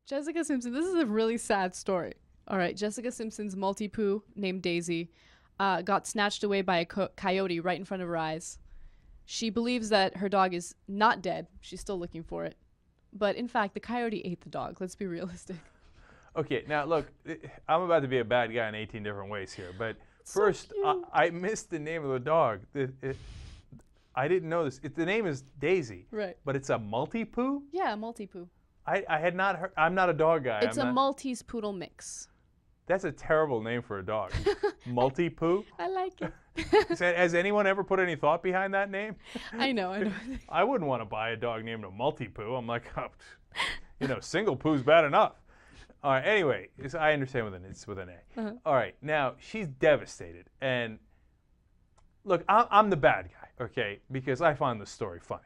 Jessica Simpson, this is a really sad story. All right, Jessica Simpson's malti-poo named Daisy got snatched away by a coyote right in front of her eyes. She believes that her dog is not dead. She's still looking for it. But in fact, the coyote ate the dog. Let's be realistic. Okay, now look, I'm about to be a bad guy in 18 different ways here, but So first, cute. I missed the name of the dog. I didn't know this. The name is Daisy, Right. but it's a multi-poo? Yeah, malti-poo. I had not heard. I'm not a dog guy. It's a Maltese poodle mix. That's a terrible name for a dog. Multi-poo? I like it. Has anyone ever put any thought behind that name? I know. I wouldn't want to buy a dog named a multi-poo. I'm like, oh, single poo's bad enough. All right, anyway, I understand it's with an A. Uh-huh. All right, now she's devastated. And look, I'm the bad guy, okay, because I find the story funny.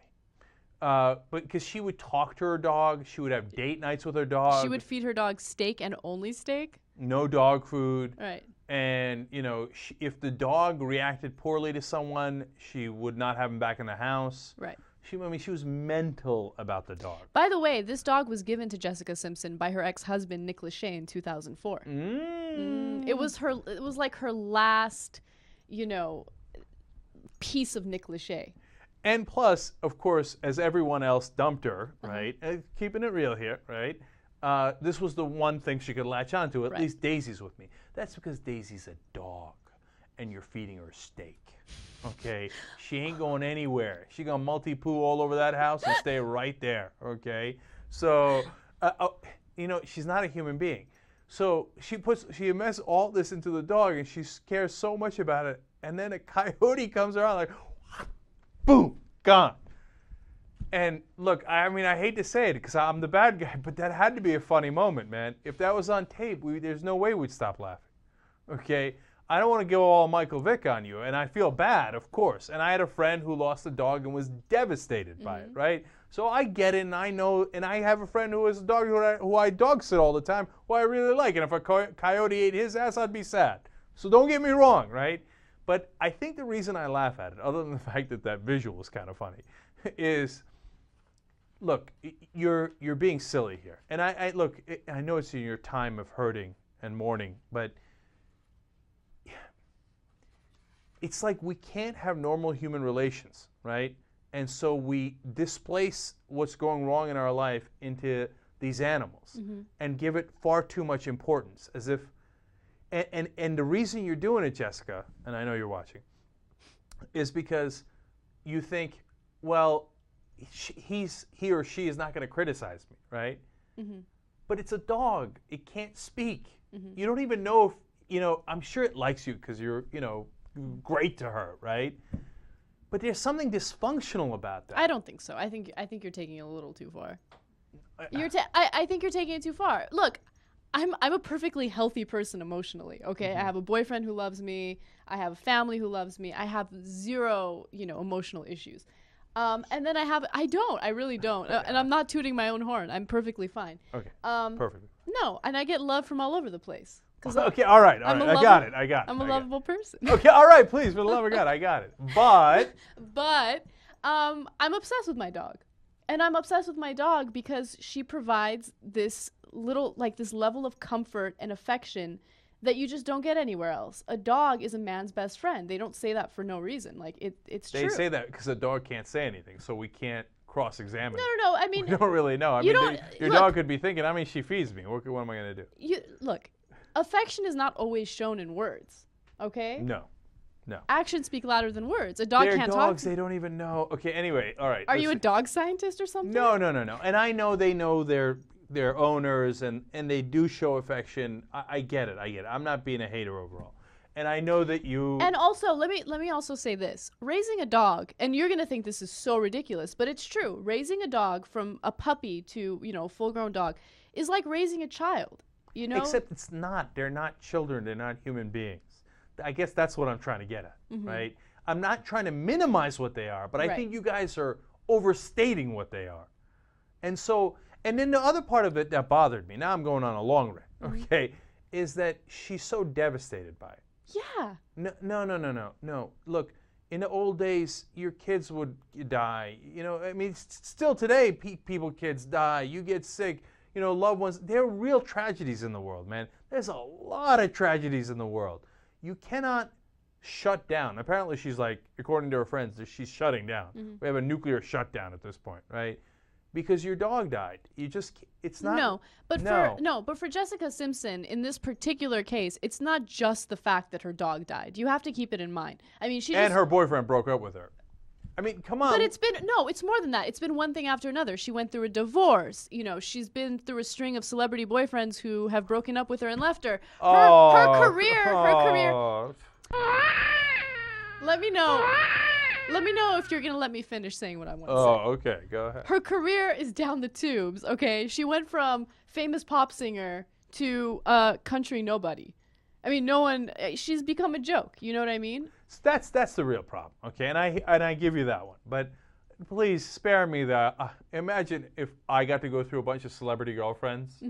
But because she would talk to her dog, she would have date nights with her dog. She would feed her dog steak and only steak. No dog food. Right. And, if the dog reacted poorly to someone, she would not have him back in the house. Right. She was mental about the dog. By the way, this dog was given to Jessica Simpson by her ex-husband Nick Lachey in 2004. It was like her last, piece of Nick Lachey. And plus, of course, as everyone else dumped her, right? Keeping it real here, right? This was the one thing she could latch onto. At least Daisy's with me. That's because Daisy's a dog, and you're feeding her steak. Okay, she ain't going anywhere. She gonna multi-poo all over that house and stay right there. Okay, so she's not a human being. So she invests all this into the dog, and she cares so much about it. And then a coyote comes around like, boom, gone. And look, I hate to say it because I'm the bad guy, but that had to be a funny moment, man. If that was on tape, there's no way we'd stop laughing. Okay? I don't want to go all Michael Vick on you, and I feel bad, of course. And I had a friend who lost a dog and was devastated by it, right? So I get it, and I know, and I have a friend who has a dog who I dog sit all the time, who I really like. And if a coyote ate his ass, I'd be sad. So don't get me wrong, right? But I think the reason I laugh at it, other than the fact that visual is kind of funny, is, look, you're being silly here. And I know it's in your time of hurting and mourning, but it's like we can't have normal human relations, right? And so we displace what's going wrong in our life into these animals and give it far too much importance, as if, and the reason you're doing it, Jessica, and I know you're watching, is because you think, well, he or she is not going to criticize me, right? But it's a dog. It can't speak. You don't even know if, I'm sure it likes you because you're, great to her, right? But there's something dysfunctional about that. I don't think so. I think you're taking it a little too far. I think you're taking it too far. Look, I'm a perfectly healthy person emotionally. Okay, I have a boyfriend who loves me. I have a family who loves me. I have zero, emotional issues. And then I really don't. And I'm not tooting my own horn. I'm perfectly fine. Okay. Perfectly. No, and I get love from all over the place. Okay, all right. I got it. I'm a lovable person. Okay, all right, please, for the love of God, I got it. But I'm obsessed with my dog. And I'm obsessed with my dog because she provides this this level of comfort and affection that you just don't get anywhere else. A dog is a man's best friend. They don't say that for no reason. It's true. They say that because a dog can't say anything, so we can't cross-examine. No. I mean, we don't really know. Your dog could be thinking, she feeds me. What am I going to do? Look, affection is not always shown in words, okay? No. Actions speak louder than words. A dog They're can't dogs, talk. they don't even know. Okay, anyway, all right. Are you a dog scientist or something? No. And I know they know their owners, and they do show affection. I get it. I'm not being a hater overall. And I know that you... And also, let me also say this. Raising a dog, and you're going to think this is so ridiculous, but it's true. Raising a dog from a puppy to, a full-grown dog is like raising a child, Except it's not. They're not children. They're not human beings. I guess that's what I'm trying to get at, right? I'm not trying to minimize what they are, but I think you guys are overstating what they are. And so, and then the other part of it that bothered me, now I'm going on a long rant, okay, is that she's so devastated by it. Yeah. No. Look, in the old days, your kids would die. Still today, kids die. You get sick. loved ones. There are real tragedies in the world, man. There's a lot of tragedies in the world. You cannot shut down. Apparently she's like, according to her friends, she's shutting down. We have a nuclear shutdown at this point, right? Because your dog died. It's not. But for Jessica Simpson, in this particular case, it's not just the fact that her dog died. You have to keep it in mind. I mean, her boyfriend broke up with her. I mean, come on. But it's more than that. It's been one thing after another. She went through a divorce. She's been through a string of celebrity boyfriends who have broken up with her and left her. Her career. Let me know if you're going to let me finish saying what I want to say. Oh, okay. Go ahead. Her career is down the tubes, okay? She went from famous pop singer to country nobody. I mean, she's become a joke. You know what I mean? So that's the real problem, okay? And I give you that one. But please spare me that. Imagine if I got to go through a bunch of celebrity girlfriends,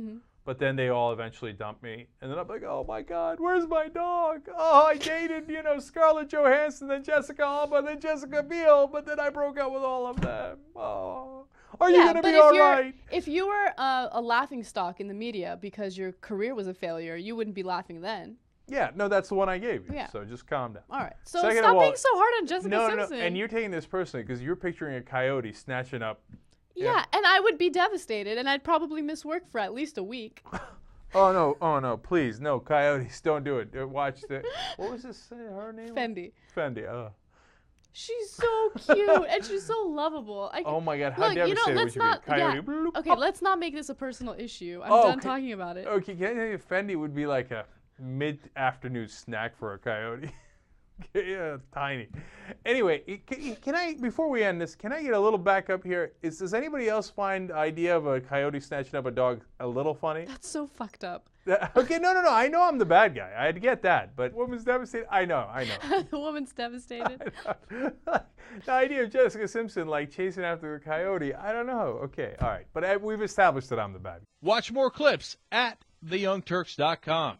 but then they all eventually dump me, and then I'm like, oh my God, where's my dog? Oh, I dated, Scarlett Johansson, then Jessica Alba, then Jessica Biel, but then I broke up with all of them. Oh. Are you gonna be all right? If you were a laughing stock in the media because your career was a failure, you wouldn't be laughing then. Yeah, no, that's the one I gave you. Yeah. So just calm down. All right. So stop being so hard on Jessica Simpson. No, and you're taking this personally because you're picturing a coyote snatching up. Yeah, and I would be devastated, and I'd probably miss work for at least a week. Oh no, please, no, coyotes, don't do it. Watch the. What was this? Her name? Fendi. Fendi. She's so cute and she's so lovable. Oh my God, how devastating would you be? Coyote. Yeah. Okay, let's not make this a personal issue. I'm done talking about it. Okay, can I tell you, Fendi would be like a mid-afternoon snack for a coyote. Yeah, tiny. Anyway, can I, before we end this, can I get a little backup here? Does anybody else find the idea of a coyote snatching up a dog a little funny? That's so fucked up. Okay, no. I know I'm the bad guy. I'd get that. But woman's devastated? I know. The woman's devastated. The idea of Jessica Simpson, like, chasing after the coyote, I don't know. Okay, all right. But we've established that I'm the bad guy. Watch more clips at theyoungturks.com.